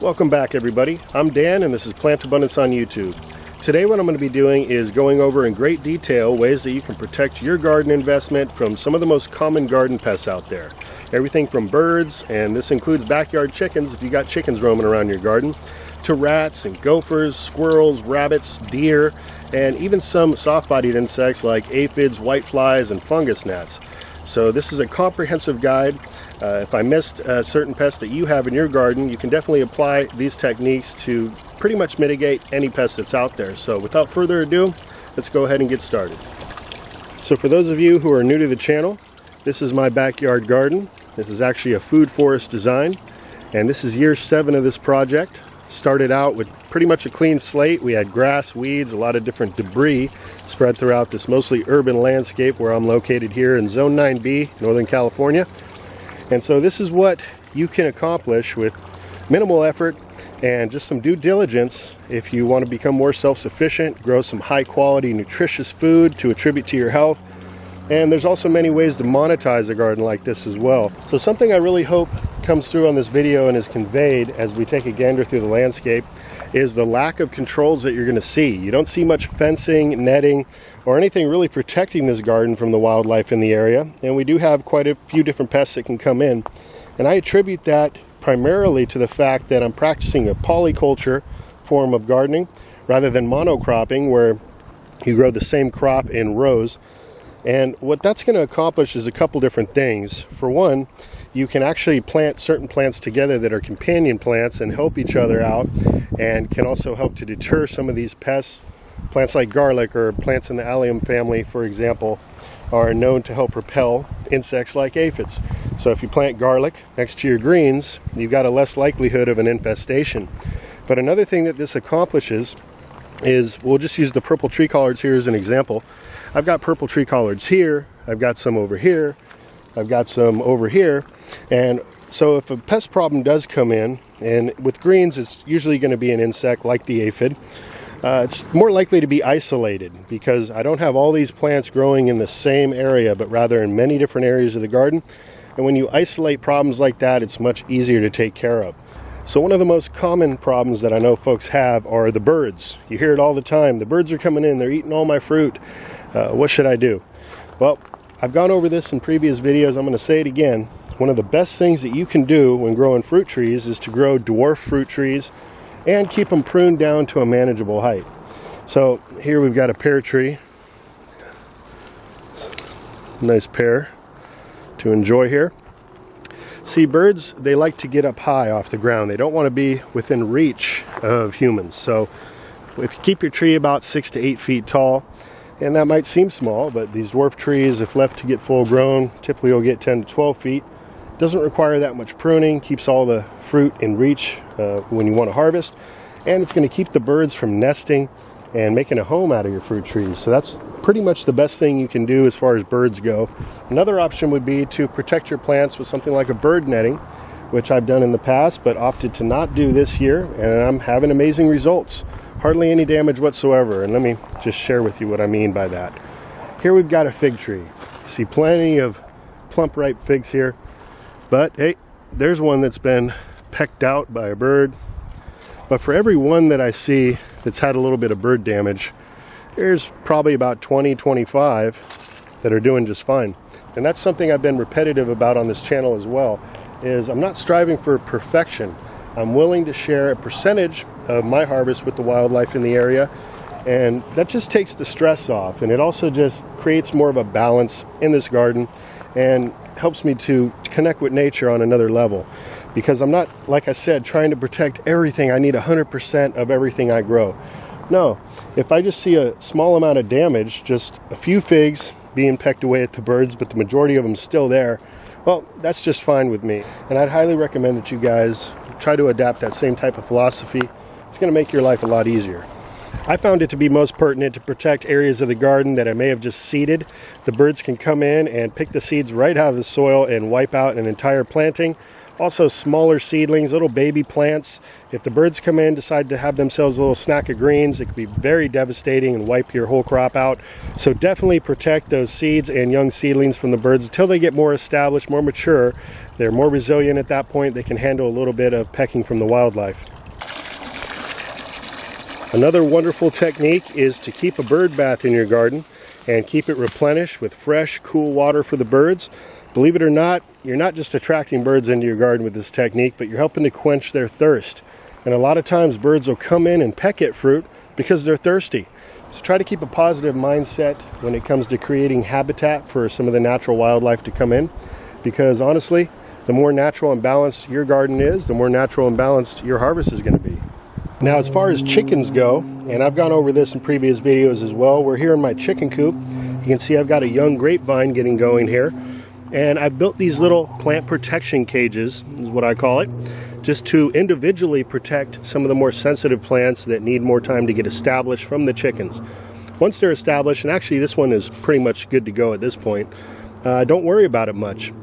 Welcome back, everybody. I'm Dan and this is Plant Abundance on YouTube. Today what I'm going to be doing is going over in great detail ways that you can protect your garden investment from some of the most common garden pests out there. Everything from birds, and this includes backyard chickens if you got chickens roaming around your garden, to rats and gophers, squirrels, rabbits, deer, and even some soft-bodied insects like aphids, whiteflies, and fungus gnats. So this is a comprehensive guide. If I missed a certain pest that you have in your garden, you can definitely apply these techniques to pretty much mitigate any pest that's out there. So without further ado, let's go ahead and get started. So for those of you who are new to the channel, this is my backyard garden. This is actually a food forest design, and this is year 7 of this project. Started out with pretty much a clean slate. We had grass, weeds, a lot of different debris spread throughout this mostly urban landscape where I'm located here in Zone 9B, Northern California. And so this is what you can accomplish with minimal effort and just some due diligence if you want to become more self-sufficient, grow some high-quality, nutritious food to attribute to your health. And there's also many ways to monetize a garden like this as well. So something I really hope comes through on this video and is conveyed as we take a gander through the landscape is the lack of controls that you're going to see. You don't see much fencing, netting, or anything really protecting this garden from the wildlife in the area. And we do have quite a few different pests that can come in. And I attribute that primarily to the fact that I'm practicing a polyculture form of gardening rather than monocropping, where you grow the same crop in rows. And what that's going to accomplish is a couple different things. For one, you can actually plant certain plants together that are companion plants and help each other out, and can also help to deter some of these pests. Plants like garlic or plants in the allium family, for example, are known to help repel insects like aphids. So if you plant garlic next to your greens, you've got a less likelihood of an infestation. But another thing that this accomplishes is, we'll just use the purple tree collards here as an example. I've got purple tree collards here, I've got some over here, I've got some over here, and so if a pest problem does come in, and with greens it's usually going to be an insect like the aphid, it's more likely to be isolated because I don't have all these plants growing in the same area, but rather in many different areas of the garden. And when you isolate problems like that, it's much easier to take care of. So one of the most common problems that I know folks have are the birds. You hear it all the time. The birds are coming in, they're eating all my fruit. What should I do? Well, I've gone over this in previous videos. I'm going to say it again. One of the best things that you can do when growing fruit trees is to grow dwarf fruit trees and keep them pruned down to a manageable height. So here we've got a pear tree. Nice pear to enjoy here. See, birds, they like to get up high off the ground. They don't want to be within reach of humans. So if you keep your tree about 6 to 8 feet tall, and that might seem small, but these dwarf trees, if left to get full grown, typically will get 10 to 12 feet. Doesn't require that much pruning, keeps all the fruit in reach when you want to harvest, and it's going to keep the birds from nesting and making a home out of your fruit trees. So that's pretty much the best thing you can do as far as birds go. Another option would be to protect your plants with something like a bird netting, which I've done in the past but opted to not do this year, and I'm having amazing results. Hardly any damage whatsoever, and let me just share with you what I mean by that. Here we've got a fig tree. See plenty of plump ripe figs here, but hey, there's one that's been pecked out by a bird. But for every one that I see that's had a little bit of bird damage, there's probably about 20, 25 that are doing just fine. And that's something I've been repetitive about on this channel as well, is I'm not striving for perfection. I'm willing to share a percentage of my harvest with the wildlife in the area, and that just takes the stress off, and it also just creates more of a balance in this garden and helps me to connect with nature on another level, because I'm not, like I said, trying to protect everything. I need 100% of everything I grow. No, if I just see a small amount of damage, just a few figs being pecked away at the birds, but the majority of them still there, well, that's just fine with me. And I'd highly recommend that you guys try to adapt that same type of philosophy. It's going to make your life a lot easier. I found it to be most pertinent to protect areas of the garden that I may have just seeded. The birds can come in and pick the seeds right out of the soil and wipe out an entire planting. Also smaller seedlings, little baby plants. If the birds come in, decide to have themselves a little snack of greens, it can be very devastating and wipe your whole crop out. So definitely protect those seeds and young seedlings from the birds until they get more established, more mature. They're more resilient at that point. They can handle a little bit of pecking from the wildlife. Another wonderful technique is to keep a bird bath in your garden and keep it replenished with fresh, cool water for the birds. Believe it or not, you're not just attracting birds into your garden with this technique, but you're helping to quench their thirst. And a lot of times birds will come in and peck at fruit because they're thirsty. So try to keep a positive mindset when it comes to creating habitat for some of the natural wildlife to come in. Because honestly, the more natural and balanced your garden is, the more natural and balanced your harvest is going to be. Now, as far as chickens go, and I've gone over this in previous videos as well, we're here in my chicken coop. You can see I've got a young grapevine getting going here. And I've built these little plant protection cages, is what I call it, just to individually protect some of the more sensitive plants that need more time to get established from the chickens. Once they're established, and actually this one is pretty much good to go at this point, don't worry about it much.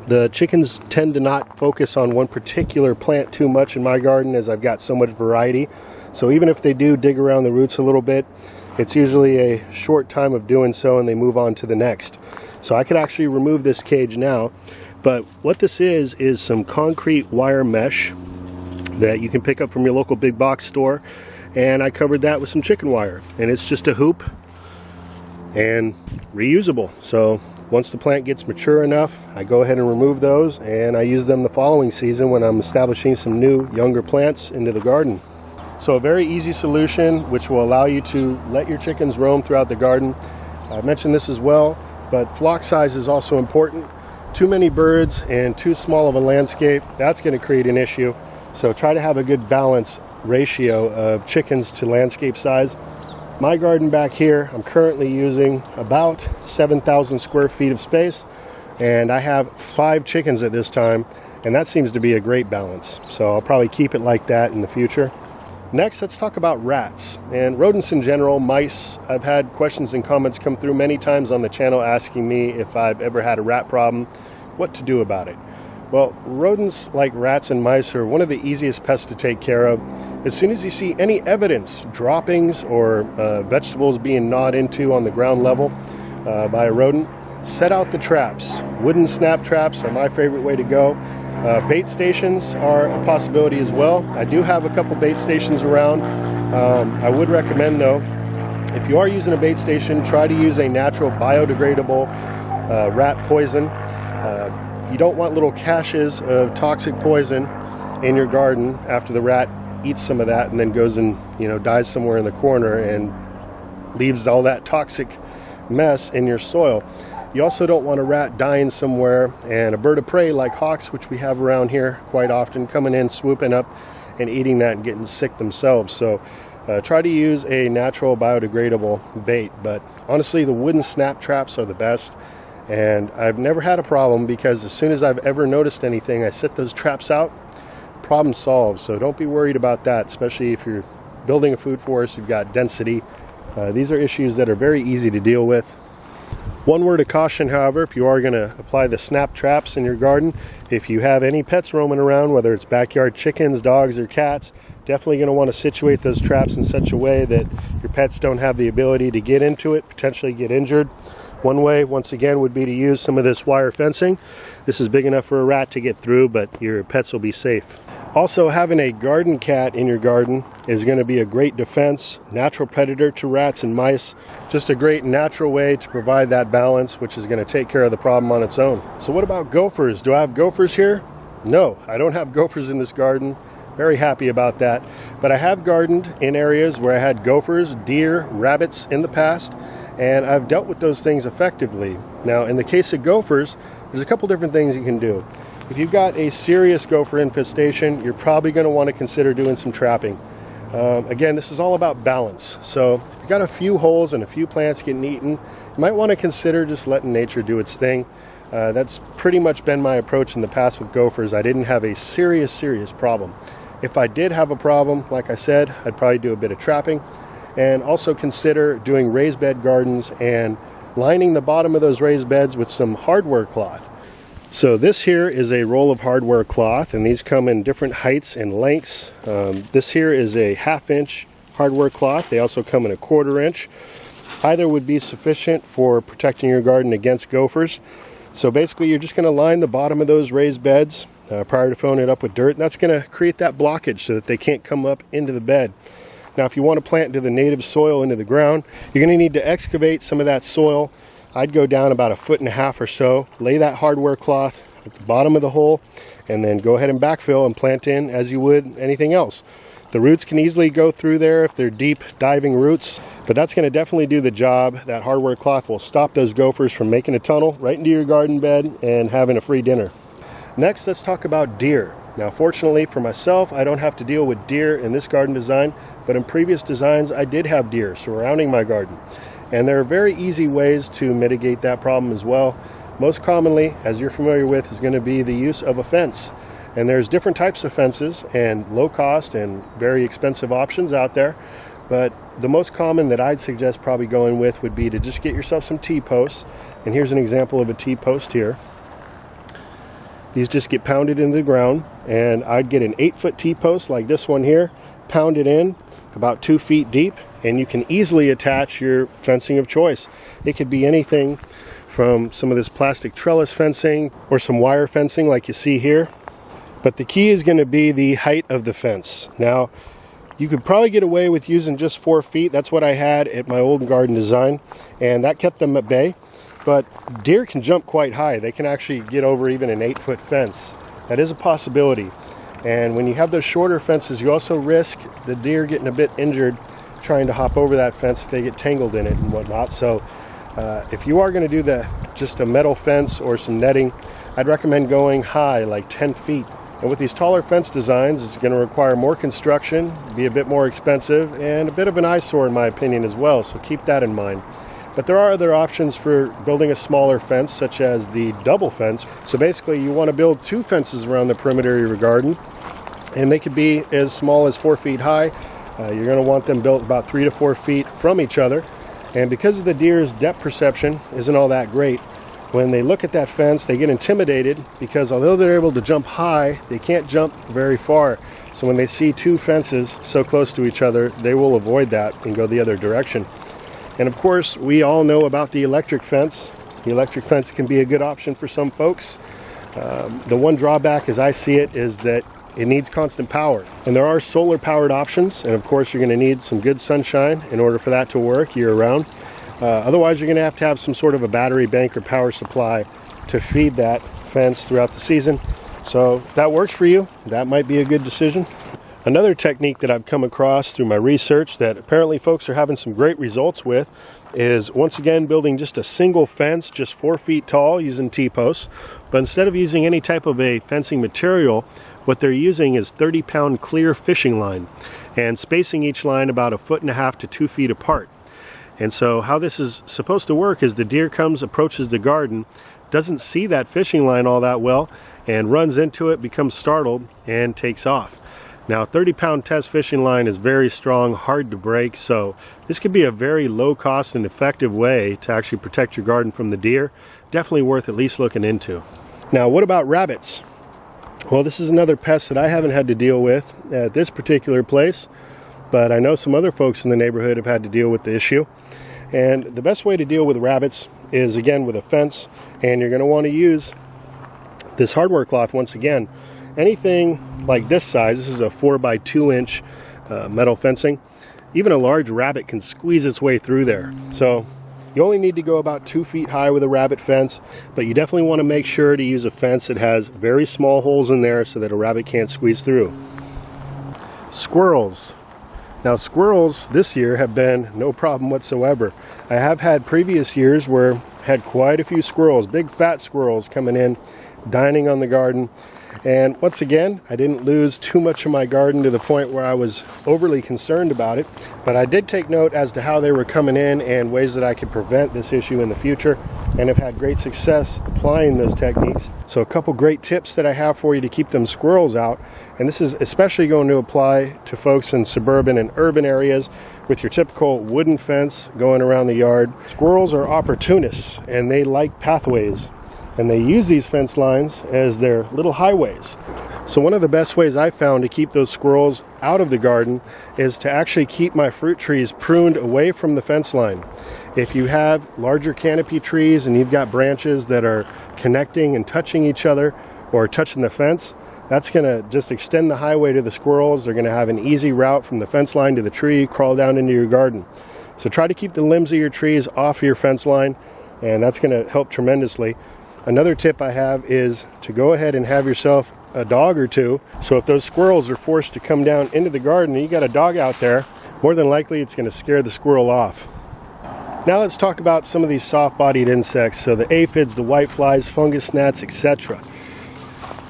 The chickens tend to not focus on one particular plant too much in my garden, as I've got so much variety. So even if they do dig around the roots a little bit, it's usually a short time of doing so and they move on to the next. So I could actually remove this cage now, but what this is some concrete wire mesh that you can pick up from your local big box store, and I covered that with some chicken wire, and it's just a hoop and reusable. So once the plant gets mature enough, I go ahead and remove those, and I use them the following season when I'm establishing some new younger plants into the garden. So a very easy solution which will allow you to let your chickens roam throughout the garden. I mentioned this as well, but flock size is also important. Too many birds and too small of a landscape, that's going to create an issue. So try to have a good balance ratio of chickens to landscape size. My garden back here, I'm currently using about 7,000 square feet of space, and I have 5 chickens at this time, and that seems to be a great balance. So I'll probably keep it like that in the future. Next, let's talk about rats and rodents in general, mice. I've had questions and comments come through many times on the channel asking me if I've ever had a rat problem, what to do about it. Well, rodents like rats and mice are one of the easiest pests to take care of. As soon as you see any evidence, droppings or vegetables being gnawed into on the ground level by a rodent, set out the traps. Wooden snap traps are my favorite way to go. Bait stations are a possibility as well. I do have a couple bait stations around. I would recommend though, if you are using a bait station, try to use a natural biodegradable rat poison. You don't want little caches of toxic poison in your garden after the rat eats some of that and then goes and dies somewhere in the corner and leaves all that toxic mess in your soil. You also don't want a rat dying somewhere and a bird of prey like hawks, which we have around here quite often, coming in, swooping up and eating that and getting sick themselves. So try to use a natural biodegradable bait, but honestly the wooden snap traps are the best, and I've never had a problem because as soon as I've ever noticed anything, I set those traps out, problem solved. So don't be worried about that, especially if you're building a food forest, you've got density. These are issues that are very easy to deal with. One word of caution, however, if you are going to apply the snap traps in your garden, if you have any pets roaming around, whether it's backyard chickens, dogs, or cats, definitely going to want to situate those traps in such a way that your pets don't have the ability to get into it, potentially get injured. One way, once again, would be to use some of this wire fencing. This is big enough for a rat to get through, but your pets will be safe. Also, having a garden cat in your garden is going to be a great defense, natural predator to rats and mice. Just a great natural way to provide that balance, which is going to take care of the problem on its own. So what about gophers? Do I have gophers here? No, I don't have gophers in this garden. Very happy about that. But I have gardened in areas where I had gophers, deer, rabbits in the past, and I've dealt with those things effectively. Now, in the case of gophers, there's a couple different things you can do. If you've got a serious gopher infestation, you're probably going to want to consider doing some trapping. Again, this is all about balance. So if you've got a few holes and a few plants getting eaten, you might want to consider just letting nature do its thing. That's pretty much been my approach in the past with gophers. I didn't have a serious problem. If I did have a problem, like I said, I'd probably do a bit of trapping, and also consider doing raised bed gardens and lining the bottom of those raised beds with some hardware cloth. So this here is a roll of hardware cloth, and these come in different heights and lengths. This here is a 1/2 inch hardware cloth. They also come in a 1/4 inch. Either would be sufficient for protecting your garden against gophers. So basically you're just going to line the bottom of those raised beds prior to filling it up with dirt, and that's going to create that blockage so that they can't come up into the bed. Now if you want to plant into the native soil into the ground, you're going to need to excavate some of that soil. I'd go down about 1.5 feet or so, lay that hardware cloth at the bottom of the hole, and then go ahead and backfill and plant in as you would anything else. The roots can easily go through there if they're deep diving roots, but that's going to definitely do the job. That hardware cloth will stop those gophers from making a tunnel right into your garden bed and having a free dinner. Next, let's talk about deer. Now fortunately for myself, I don't have to deal with deer in this garden design, but in previous designs I did have deer surrounding my garden. And there are very easy ways to mitigate that problem as well. Most commonly, as you're familiar with, is going to be the use of a fence. And there's different types of fences and low cost and very expensive options out there. But the most common that I'd suggest probably going with would be to just get yourself some T-posts. And here's an example of a T-post here. These just get pounded into the ground, and I'd get an 8-foot T-post like this one here, pound it in about 2 feet deep, and you can easily attach your fencing of choice. It could be anything from some of this plastic trellis fencing or some wire fencing like you see here. But the key is going to be the height of the fence. Now, you could probably get away with using just 4 feet. That's what I had at my old garden design, and that kept them at bay. But deer can jump quite high. They can actually get over even an 8-foot fence. That is a possibility. And when you have those shorter fences, you also risk the deer getting a bit injured trying to hop over that fence if they get tangled in it and whatnot. So if you are going to do just a metal fence or some netting, I'd recommend going high, like 10 feet. And with these taller fence designs, it's going to require more construction, be a bit more expensive, and a bit of an eyesore in my opinion as well, so keep that in mind. But there are other options for building a smaller fence, such as the double fence. So basically you want to build 2 fences around the perimeter of your garden, and they could be as small as 4 feet high. You're going to want them built about 3 to 4 feet from each other. And because of the deer's depth perception isn't all that great, when they look at that fence, they get intimidated because although they're able to jump high, they can't jump very far. So when they see 2 fences so close to each other, they will avoid that and go the other direction. And of course, we all know about the electric fence. The electric fence can be a good option for some folks. The one drawback, as I see it, is that it needs constant power. And there are solar powered options, and of course you're going to need some good sunshine in order for that to work year round. Otherwise, you're going to have some sort of a battery bank or power supply to feed that fence throughout the season. So if that works for you, that might be a good decision. Another technique that I've come across through my research that apparently folks are having some great results with is once again building just a single fence, just 4 feet tall using T-posts. But instead of using any type of a fencing material, what they're using is 30-pound clear fishing line and spacing each line about 1.5 to 2 feet apart. And so how this is supposed to work is the deer approaches the garden, doesn't see that fishing line all that well, and runs into it, becomes startled, and takes off. Now, a 30-pound test fishing line is very strong, hard to break, so this could be a very low cost and effective way to actually protect your garden from the deer. Definitely worth at least looking into. Now, what about rabbits? Well, this is another pest that I haven't had to deal with at this particular place, but I know some other folks in the neighborhood have had to deal with the issue. And the best way to deal with rabbits is, again, with a fence, and you're going to want to use this hardware cloth once again. Anything like this size, this is a 4x2 inch metal fencing, even a large rabbit can squeeze its way through there. So you only need to go about 2 feet high with a rabbit fence, but you definitely want to make sure to use a fence that has very small holes in there so that a rabbit can't squeeze through. Squirrels. Now squirrels this year have been no problem whatsoever. I have had previous years where I had quite a few squirrels, big fat squirrels coming in, dining on the garden. And once again, I didn't lose too much of my garden to the point where I was overly concerned about it. But I did take note as to how they were coming in and ways that I could prevent this issue in the future, and have had great success applying those techniques. So a couple great tips that I have for you to keep them squirrels out. And this is especially going to apply to folks in suburban and urban areas with your typical wooden fence going around the yard. Squirrels are opportunists and they like pathways. and they use these fence lines as their little highways. So one of the best ways I found to keep those squirrels out of the garden is to actually keep my fruit trees pruned away from the fence line. If you have larger canopy trees and you've got branches that are connecting and touching each other or touching the fence, that's going to just extend the highway to the squirrels. They're going to have an easy route from the fence line to the tree, crawl down into your garden. So try to keep the limbs of your trees off your fence line, and that's going to help tremendously. Another tip I have is to go ahead and have yourself a dog or two. So if those squirrels are forced to come down into the garden and you got a dog out there, more than likely it's going to scare the squirrel off. Now let's talk about some of these soft-bodied insects. So the aphids, the whiteflies, fungus, gnats, etc.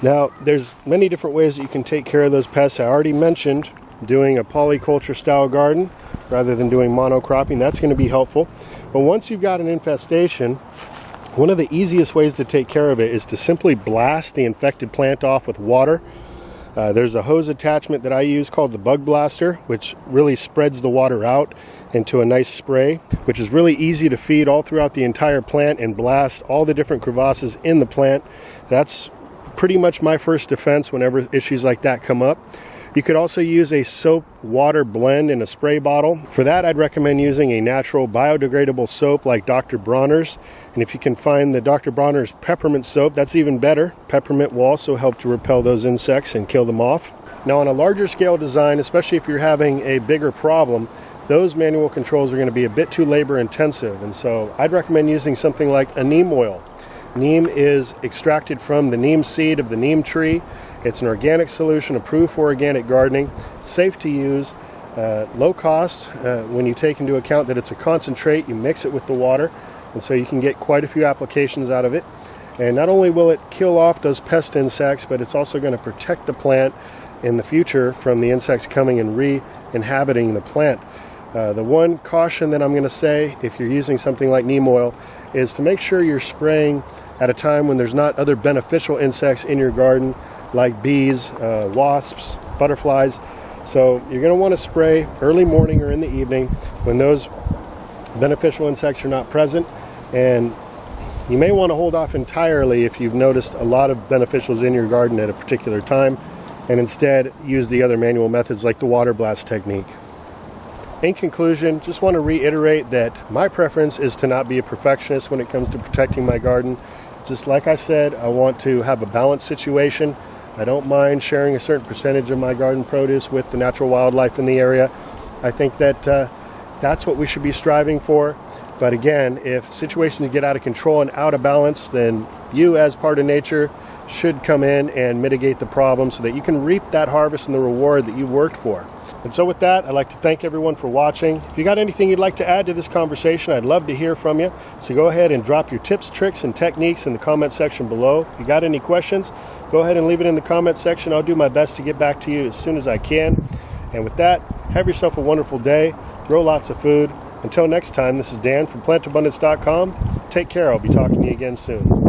Now there's many different ways that you can take care of those pests. I already mentioned doing a polyculture style garden rather than doing monocropping. That's going to be helpful. But once you've got an infestation, one of the easiest ways to take care of it is to simply blast the infected plant off with water. There's a hose attachment that I use called the bug blaster, which really spreads the water out into a nice spray, which is really easy to feed all throughout the entire plant and blast all the different crevasses in the plant. That's pretty much my first defense whenever issues like that come up. You could also use a soap water blend in a spray bottle. For that, I'd recommend using a natural biodegradable soap like Dr. Bronner's. And if you can find the Dr. Bronner's peppermint soap, that's even better. Peppermint will also help to repel those insects and kill them off. Now on a larger scale design, especially if you're having a bigger problem, those manual controls are going to be a bit too labor intensive. And so I'd recommend using something like a neem oil. Neem is extracted from the neem seed of the neem tree. It's an organic solution approved for organic gardening, safe to use, low cost when you take into account that it's a concentrate. You mix it with the water, and so you can get quite a few applications out of it. And not only will it kill off those pest insects, but it's also going to protect the plant in the future from the insects coming and re-inhabiting the plant. The one caution that I'm going to say if you're using something like neem oil is to make sure you're spraying at a time when there's not other beneficial insects in your garden like bees, wasps, butterflies. So you're going to want to spray early morning or in the evening when those beneficial insects are not present, and you may want to hold off entirely if you've noticed a lot of beneficials in your garden at a particular time, and instead use the other manual methods like the water blast technique. In conclusion, just want to reiterate that my preference is to not be a perfectionist when it comes to protecting my garden. Just like I said, I want to have a balanced situation. I don't mind sharing a certain percentage of my garden produce with the natural wildlife in the area. I think that that's what we should be striving for. But again, if situations get out of control and out of balance, then you as part of nature should come in and mitigate the problem so that you can reap that harvest and the reward that you worked for. And so with that, I'd like to thank everyone for watching. If you got anything you'd like to add to this conversation, I'd love to hear from you. So go ahead and drop your tips, tricks, and techniques in the comment section below. If you got any questions, go ahead and leave it in the comment section. I'll do my best to get back to you as soon as I can. And with that, have yourself a wonderful day. Grow lots of food. Until next time, this is Dan from PlantAbundance.com. Take care. I'll be talking to you again soon.